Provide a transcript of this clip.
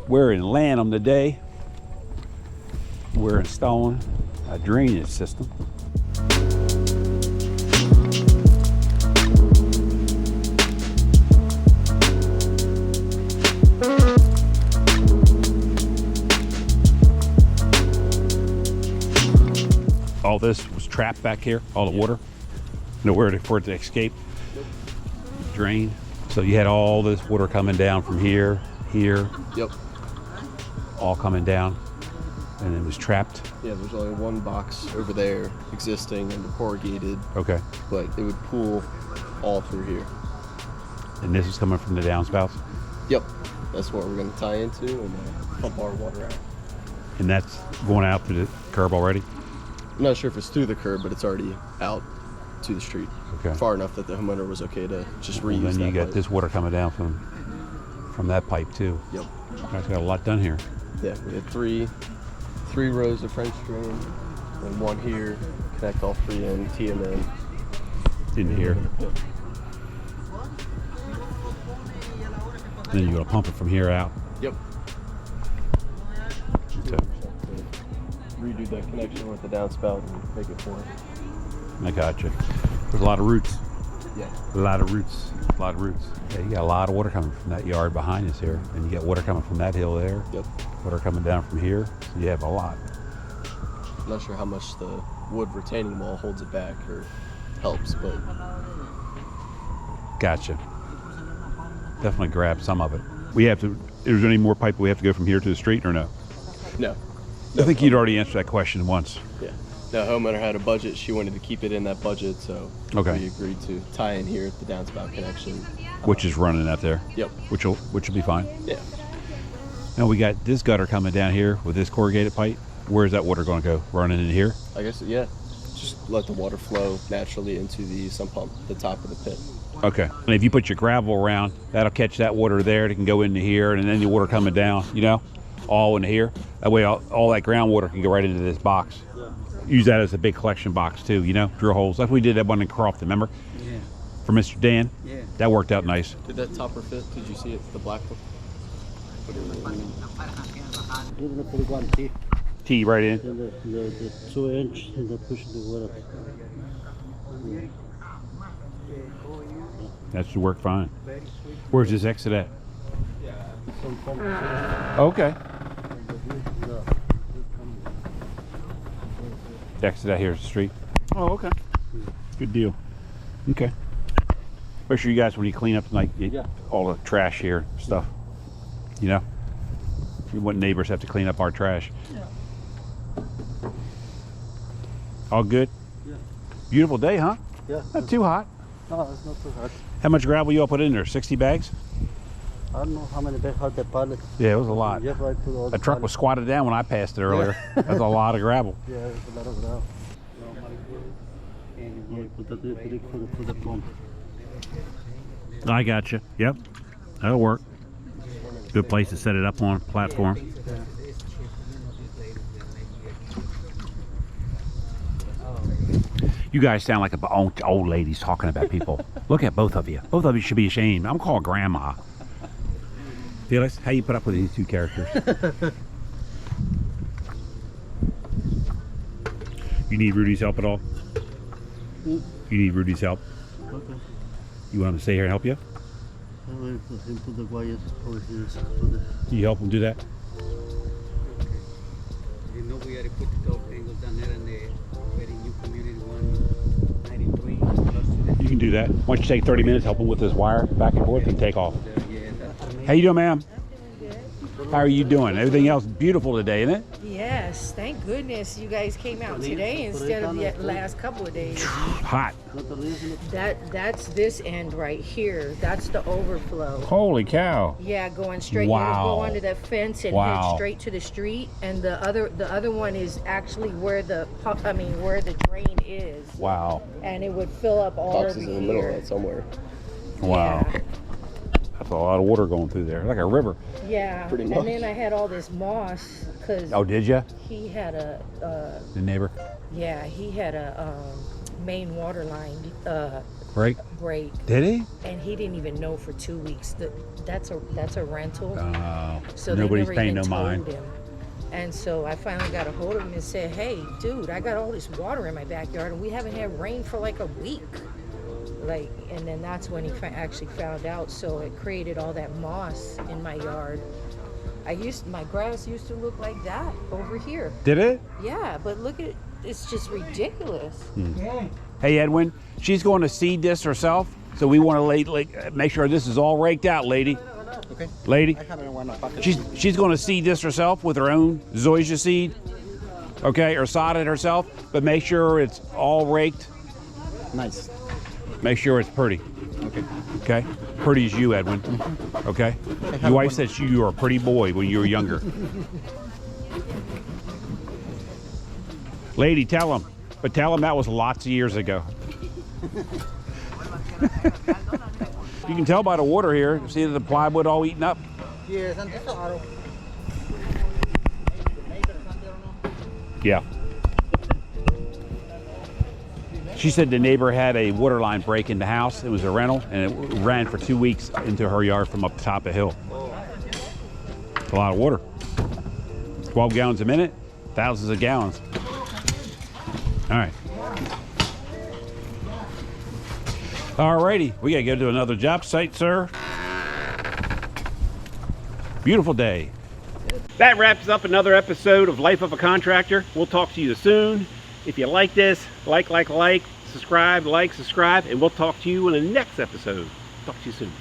We're in Lanham today. We're installing a drainage system. All this was trapped back here, all the water, nowhere for it to escape, drain. So you had all this water coming down from here, Yep. all coming down, and it was trapped. Yeah, there's only one box over there existing and corrugated. Okay. But it would pool all through here. And this is coming from the downspouts? Yep. That's what we're going to tie into and pump our water out. And that's going out to the curb already? I'm not sure if it's through the curb, but it's already out to the street. Okay. Far enough that the homeowner was okay to just reuse Well, then you that got pipe. this water coming down from that pipe too. Yep. Guys got a lot done here. Yeah, we had three rows of French drain and one here. Connect all three in, tee them in. In here. Yep. Then you got to pump it from here out. Yep. Okay. Redo that connection with the downspout and make it for it. I got you. There's a lot of roots. Yeah. A lot of roots. Yeah, you got a lot of water coming from that yard behind us here. And you got water coming from that hill there. Yep. Water coming down from here. So you have a lot. I'm not sure how much the wood retaining wall holds it back or helps, but Gotcha. Definitely grab some of it. We have to, is there any more pipe we have to go from here to the street or no? no. I think you'd already answered that question once. Yeah. The homeowner had a budget. She wanted to keep it in that budget, so Okay. we agreed to tie in here at the downspout connection. Which is running out there. Yep. Which will be fine. Yeah. Now we got this gutter coming down here with this corrugated pipe. Where's that water going to go? Running in here? I guess, yeah. Just let the water flow naturally into the sump pump, the top of the pit. Okay. And if you put your gravel around, that'll catch that water there. It can go into here, and then the water coming down, all into here. That way all that groundwater can go right into this box. Yeah. Use that as a big collection box too, drill holes. Like we did that one in Crofton, remember? Yeah. For Mr. Dan? Yeah. That worked out nice. Did that topper fit? Did you see it, the black one? You're gonna put one T, T right in. then the 2 inch, and then push the water. That should work fine. Where's this exit at? Some pump. Okay. The exit out here is the street. Oh, okay. Good deal. Okay. Make sure you guys, when you clean up tonight, Yeah. all the trash here, stuff. We want neighbors have to clean up our trash. Yeah. All good? Yeah. Beautiful day, huh? Yeah. Not too hot. No, it's not too hard. How much gravel you all put in there? 60 bags? I don't know how many bags had the pallet. Yeah, it was a lot. Yeah, right to all The the truck was squatted down when I passed it earlier. That's a lot of gravel. Yeah, it's a lot of ground. And you put the brick for the pump. I got you. Yep, that'll work. Good place to set it up on, platform. You guys sound like old ladies talking about people. Look at both of you. Both of you should be ashamed. I'm called Grandma. Felix, how you put up with these two characters? You need Rudy's help at all? You need Rudy's help? Okay. You want him to stay here and help you? I will put him to the wires over here. To the Can you help him do that? You know, we already put the dog angles down there in the very new community 193 close to the You can do that. Why don't you take 30 minutes, help him with this wire back and forth, and take off. yeah, that's How you doing, ma'am? How are you doing? Everything else beautiful today, isn't it? Yes, thank goodness you guys came out today instead of the last couple of days. Hot. That's this end right here. That's the overflow. Holy cow. Yeah, going straight. Wow. You just go under that fence and Wow. head straight to the street, and the other one is actually where the where the drain is, Wow. and it would fill up all Box over is in the middle of here. it somewhere. Wow. Yeah. That's a lot of water going through there, like a river. Yeah, Pretty and much. then I had all this moss because Oh, did you? he had a The neighbor? he had a main water line Break? break, Did he? and he didn't even know for 2 weeks. That's a rental. So Nobody's they never paying even no told mind. him. And so I finally got a hold of him and said, "Hey, dude, I got all this water in my backyard, and we haven't had rain for like a week." Like, and then that's when he actually found out. So it created all that moss in my yard. My grass used to look like that over here. Did it? Yeah, but look at it's just ridiculous. Hey, Edwin, she's going to seed this herself, so we want to make sure this is all raked out, lady. Okay. Lady, I have it in one bucket. she's going to seed this herself with her own zoysia seed, okay, or sod it herself, but make sure it's all raked. Nice. Make sure it's pretty. Okay. Okay? Pretty as you, Edwin. Okay? Your wife said you were a pretty boy when you were younger. Lady, tell him. But tell him that was lots of years ago. You can tell by the water here. See the plywood all eaten up? Yes, Yeah. She said the neighbor had a water line break in the house. It was a rental, and it ran for 2 weeks into her yard from up the top of the hill. A lot of water. 12 gallons a minute, thousands of gallons. All right. Alrighty, we gotta go to another job site, sir. Beautiful day. That wraps up another episode of Life of a Contractor. We'll talk to you soon. If you like this, like, subscribe, subscribe, and we'll talk to you in the next episode. Talk to you soon.